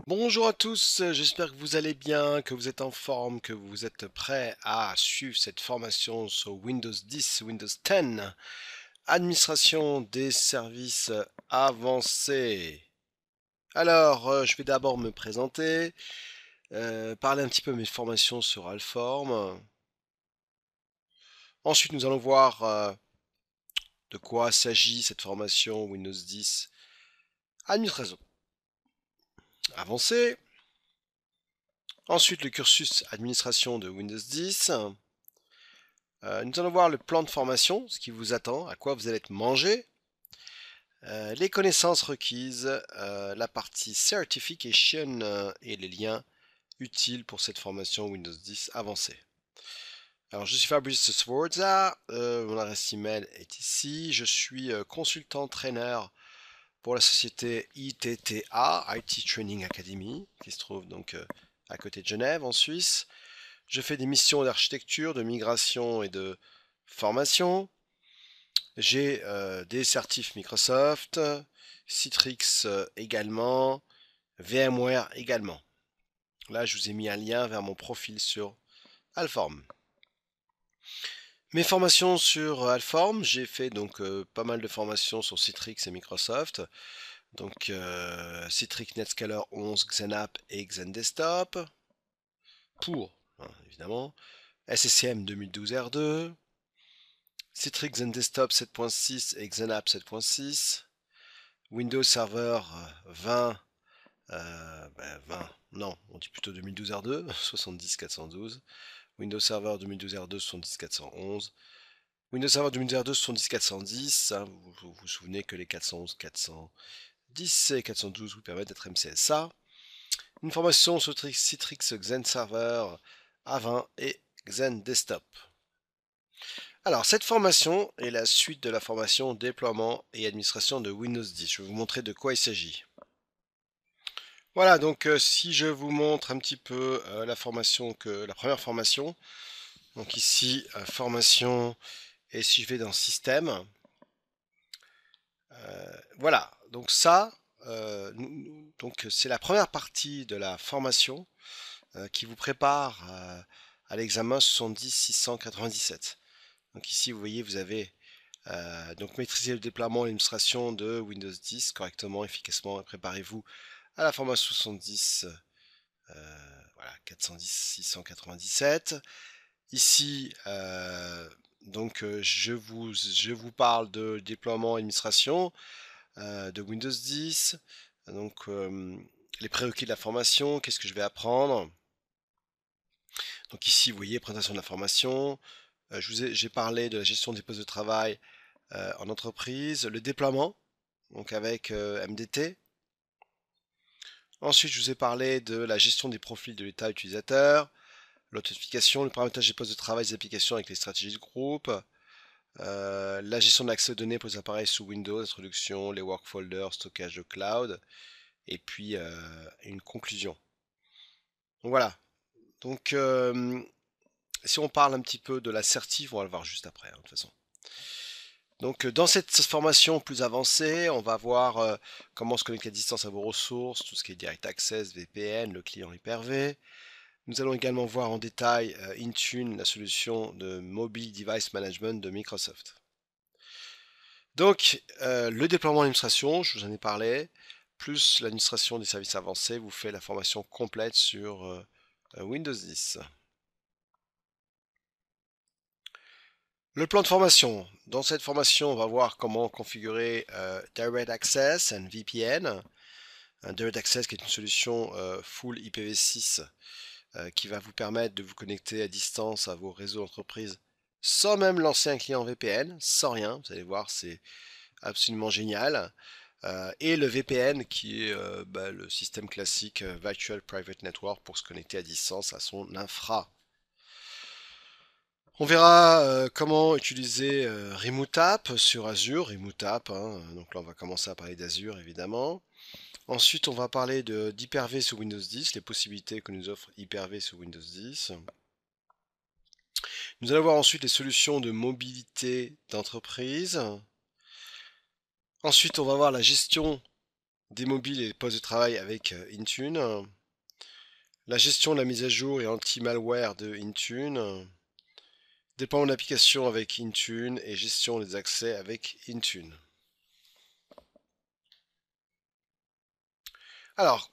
Bonjour à tous, j'espère que vous allez bien, que vous êtes en forme, que vous êtes prêts à suivre cette formation sur Windows 10, Windows 10, administration des services avancés. Alors, je vais d'abord me présenter, parler un petit peu de mes formations sur Alform. Ensuite, nous allons voir de quoi s'agit cette formation Windows 10, administration avancée. Ensuite, le cursus administration de Windows 10. Nous allons voir le plan de formation, ce qui vous attend, à quoi vous allez être mangé, les connaissances requises, la partie certification et les liens utiles pour cette formation Windows 10 avancée. Alors, je suis Fabrice Sforza, mon adresse email est ici. Je suis consultant trainer pour la société ITTA, IT Training Academy, qui se trouve donc à côté de Genève, en Suisse. Je fais des missions d'architecture, de migration et de formation. J'ai des certifs Microsoft, Citrix également, VMware également. Là, je vous ai mis un lien vers mon profil sur Alform. Mes formations sur Alform, j'ai fait donc pas mal de formations sur Citrix et Microsoft. Donc Citrix NetScaler 11, XenApp et XenDesktop. Pour, évidemment, SCCM 2012 R2, Citrix XenDesktop 7.6 et XenApp 7.6. Windows Server 20, 20, non, on dit plutôt 2012 R2, 70 412. Windows Server 2012 R2, 70 411. Windows Server 2012 R2, 70 410. Hein, vous vous souvenez que les 411, 410 et 412 vous permettent d'être MCSA. Une formation sur Citrix Xen Server A20 et Xen Desktop. Alors, cette formation est la suite de la formation déploiement et administration de Windows 10. Je vais vous montrer de quoi il s'agit. Voilà, donc si je vous montre un petit peu la première formation, donc ici formation, et si je vais dans système, voilà, donc ça, donc c'est la première partie de la formation qui vous prépare à l'examen 70 697. Donc ici, vous voyez, vous avez donc maîtriser le déploiement et l'administration de Windows 10 correctement, efficacement, et préparez-vous à la formation 70 voilà, 410 697. Ici, donc je vous parle de déploiement et administration de Windows 10. Donc les prérequis de la formation, qu'est-ce que je vais apprendre? Donc ici, vous voyez, présentation de la formation. J'ai parlé de la gestion des postes de travail en entreprise, le déploiement, donc avec MDT. Ensuite, je vous ai parlé de la gestion des profils de l'état utilisateur, l'authentification, le paramétrage des postes de travail des applications avec les stratégies de groupe, la gestion de l'accès aux données pour les appareils sous Windows, introduction, les work folders, stockage de cloud, et puis une conclusion. Donc voilà. Donc si on parle un petit peu de l'assertif, on va le voir juste après, hein, de toute façon. Donc dans cette formation plus avancée, on va voir comment se connecter à distance à vos ressources, tout ce qui est Direct Access, VPN, le client Hyper-V. Nous allons également voir en détail Intune, la solution de Mobile Device Management de Microsoft. Donc le déploiement d'administration, je vous en ai parlé, plus l'administration des services avancés vous fait la formation complète sur Windows 10. Le plan de formation. Dans cette formation, on va voir comment configurer Direct Access and VPN. Un Direct Access qui est une solution full IPv6 qui va vous permettre de vous connecter à distance à vos réseaux d'entreprise sans même lancer un client VPN, sans rien. Vous allez voir, c'est absolument génial. Et le VPN qui est le système classique Virtual Private Network pour se connecter à distance à son infra. On verra comment utiliser RemoteApp sur Azure, RemoteApp, hein. Donc là on va commencer à parler d'Azure évidemment. Ensuite on va parler d'Hyper-V sous Windows 10, les possibilités que nous offre Hyper-V sous Windows 10. Nous allons voir ensuite les solutions de mobilité d'entreprise. Ensuite on va voir la gestion des mobiles et des postes de travail avec Intune, la gestion de la mise à jour et anti-malware de Intune, déploiement d'applications avec Intune et gestion des accès avec Intune. Alors,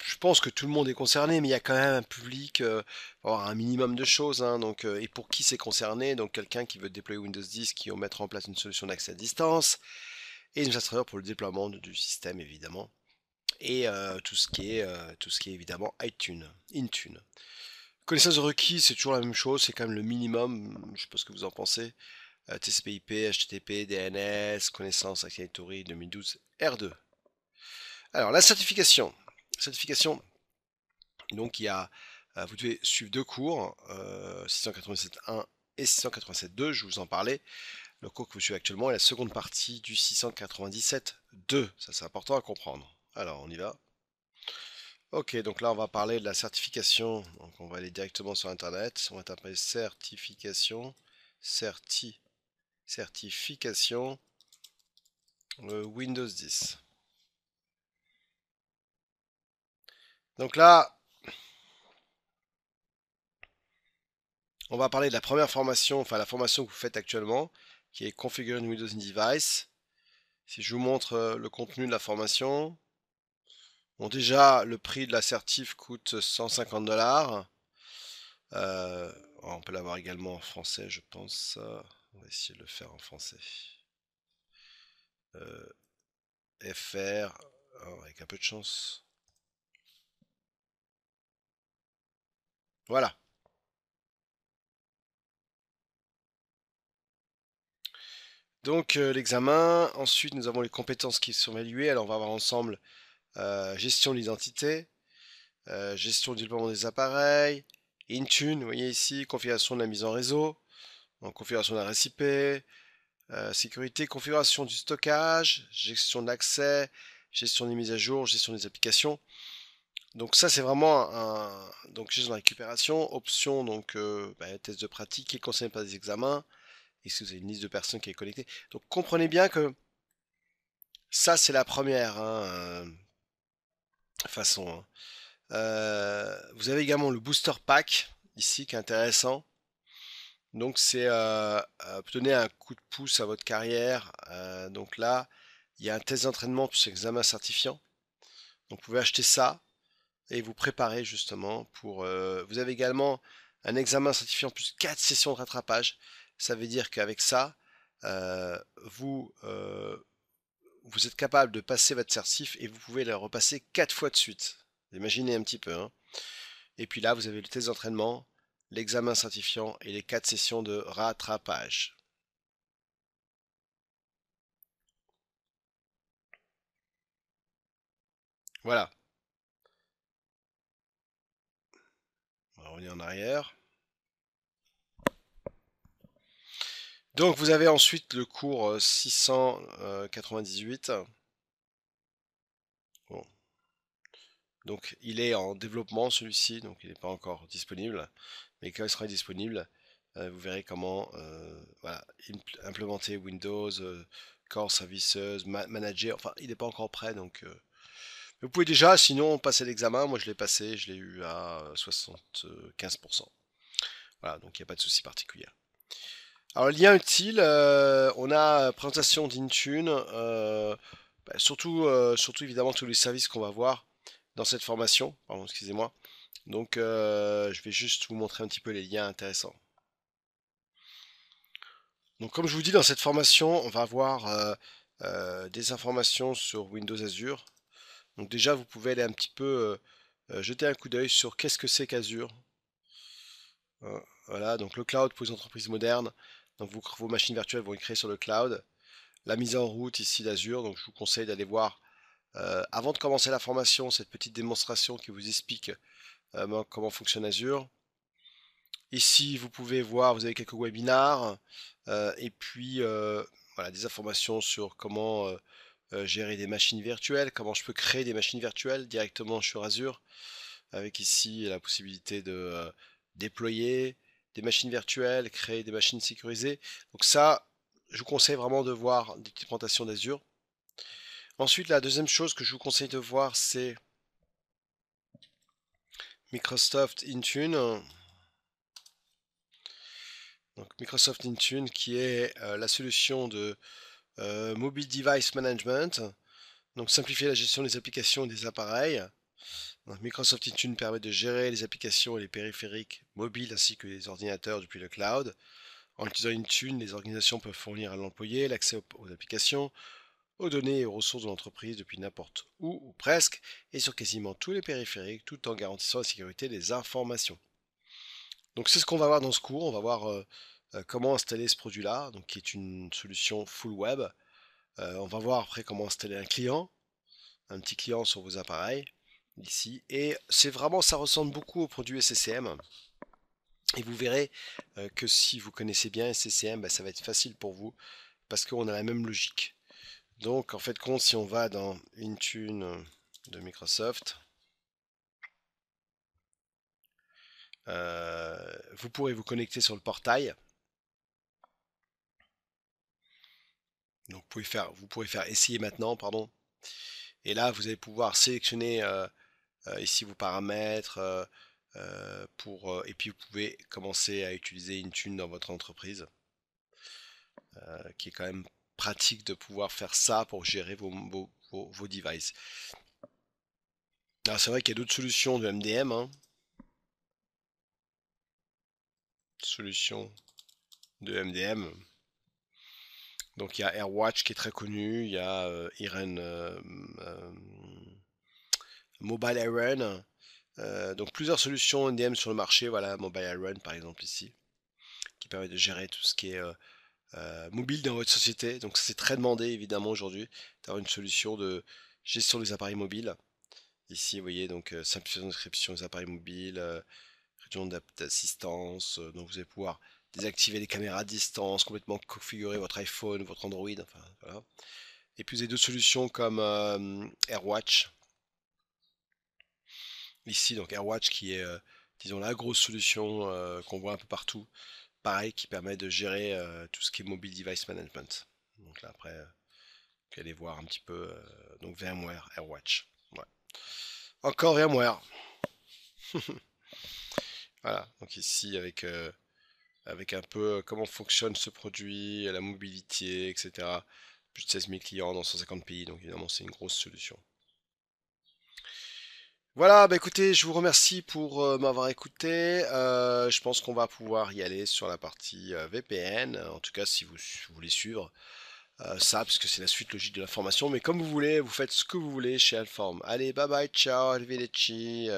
je pense que tout le monde est concerné, mais il y a quand même un public, faut avoir un minimum de choses, hein, donc, et pour qui c'est concerné, donc quelqu'un qui veut déployer Windows 10, qui veut mettre en place une solution d'accès à distance, et une administrateur pour le déploiement du système évidemment, et tout ce qui est évidemment Intune. Connaissance de requis, c'est toujours la même chose, c'est quand même le minimum, je sais pas ce que vous en pensez. TCP/IP, HTTP, DNS, connaissance Active Directory 2012, R2. Alors la certification. Certification, donc il y a, vous devez suivre deux cours, 687.1 et 687.2, je vous en parlais. Le cours que vous suivez actuellement est la seconde partie du 697.2, ça c'est important à comprendre. Alors on y va. Ok, donc là on va parler de la certification, donc on va aller directement sur internet, on va taper certification, certification Windows 10. Donc là, on va parler de la première formation, enfin la formation que vous faites actuellement, qui est Configuring Windows in Device. Si je vous montre le contenu de la formation, bon déjà le prix de la certif coûte 150 $. On peut l'avoir également en français, je pense. On va essayer de le faire en français. FR, avec un peu de chance. Voilà. Donc l'examen, ensuite nous avons les compétences qui sont évaluées. Alors on va voir ensemble gestion de l'identité, gestion du déploiement des appareils, Intune, vous voyez ici, configuration de la mise en réseau, donc configuration de l'adresse IP, sécurité, configuration du stockage, gestion de l'accès, gestion des mises à jour, gestion des applications. Donc ça c'est vraiment donc gestion de la récupération, option donc test de pratique qui est concerné par des examens. Et si vous avez une liste de personnes qui est connectée. Donc comprenez bien que ça c'est la première façon. Vous avez également le booster pack ici qui est intéressant. Donc c'est pour donner un coup de pouce à votre carrière. Donc là, il y a un test d'entraînement plus examen certifiant. Donc vous pouvez acheter ça et vous préparer justement pour. Vous avez également un examen certifiant plus 4 sessions de rattrapage. Ça veut dire qu'avec ça, euh, vous, euh, vous êtes capable de passer votre certif et vous pouvez le repasser 4 fois de suite. Imaginez un petit peu, hein. Et puis là, vous avez le test d'entraînement, l'examen certifiant et les 4 sessions de rattrapage. Voilà. On va revenir en arrière. Donc vous avez ensuite le cours 698. Bon. Donc il est en développement celui-ci, donc il n'est pas encore disponible. Mais quand il sera disponible, vous verrez comment voilà, implémenter Windows, Core Services, Manager. Enfin, il n'est pas encore prêt, donc vous pouvez déjà, sinon, passer l'examen. Moi, je l'ai passé, je l'ai eu à 75%. Voilà, donc il n'y a pas de souci particulier. Alors, lien utile, on a présentation d'Intune, surtout évidemment tous les services qu'on va voir dans cette formation. Pardon, excusez-moi. Donc, je vais juste vous montrer un petit peu les liens intéressants. Donc, comme je vous dis, dans cette formation, on va avoir des informations sur Windows Azure. Donc déjà, vous pouvez aller un petit peu jeter un coup d'œil sur qu'est-ce que c'est qu'Azure. Voilà, donc le cloud pour les entreprises modernes. Donc vos machines virtuelles vont être créées sur le cloud. La mise en route ici d'Azure. Donc je vous conseille d'aller voir, avant de commencer la formation, cette petite démonstration qui vous explique comment fonctionne Azure. Ici, vous pouvez voir, vous avez quelques webinars et puis voilà, des informations sur comment gérer des machines virtuelles, comment je peux créer des machines virtuelles directement sur Azure, avec ici la possibilité de déployer des machines virtuelles, créer des machines sécurisées. Donc ça, je vous conseille vraiment de voir des petites présentations d'Azure. Ensuite, la deuxième chose que je vous conseille de voir, c'est Microsoft Intune. Donc Microsoft Intune qui est la solution de Mobile Device Management. Donc simplifier la gestion des applications et des appareils. Donc, Microsoft Intune permet de gérer les applications et les périphériques mobiles ainsi que les ordinateurs depuis le cloud. En utilisant Intune, les organisations peuvent fournir à l'employé l'accès aux applications, aux données et aux ressources de l'entreprise depuis n'importe où ou presque, et sur quasiment tous les périphériques, tout en garantissant la sécurité des informations. Donc c'est ce qu'on va voir dans ce cours. On va voir comment installer ce produit-là, donc qui est une solution full web. On va voir après comment installer un petit client sur vos appareils ici. Et c'est vraiment, ça ressemble beaucoup au produit SCCM. Et vous verrez que si vous connaissez bien SCCM, bah, ça va être facile pour vous parce qu'on a la même logique. Donc en fait, si on va dans Intune de Microsoft, vous pourrez vous connecter sur le portail. Donc vous pourrez faire essayer maintenant, pardon. Et là, vous allez pouvoir sélectionner ici vos paramètres et puis vous pouvez commencer à utiliser Intune dans votre entreprise, qui est quand même pratique de pouvoir faire ça pour gérer vos devices. Alors c'est vrai qu'il y a d'autres solutions de MDM, hein. Solutions de MDM. Donc il y a AirWatch qui est très connu, il y a Iron, Mobile Iron, donc plusieurs solutions MDM sur le marché, voilà, Mobile Iron par exemple ici, qui permet de gérer tout ce qui est mobile dans votre société. Donc ça c'est très demandé évidemment aujourd'hui, d'avoir une solution de gestion des appareils mobiles. Ici vous voyez donc simplification d'inscription des appareils mobiles, réduction d'assistance, donc vous allez pouvoir désactiver les caméras à distance, complètement configurer votre iPhone, votre Android, enfin voilà. Et puis vous avez d'autres solutions comme AirWatch. Ici donc AirWatch qui est disons la grosse solution qu'on voit un peu partout. Pareil qui permet de gérer tout ce qui est mobile device management. Donc là après vous allez voir un petit peu donc VMware AirWatch. Ouais. Encore VMware. Voilà, donc ici avec un peu comment fonctionne ce produit, la mobilité, etc. Plus de 16 000 clients dans 150 pays, donc évidemment c'est une grosse solution. Voilà, bah écoutez, je vous remercie pour m'avoir écouté. Je pense qu'on va pouvoir y aller sur la partie VPN, en tout cas si vous voulez suivre ça, parce que c'est la suite logique de la formation. Mais comme vous voulez, vous faites ce que vous voulez chez Alform. Allez, bye bye, ciao, arrivederci,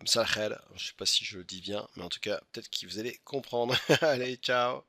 salam khair. Je sais pas si je le dis bien, mais en tout cas, peut-être que vous allez comprendre. Allez, ciao.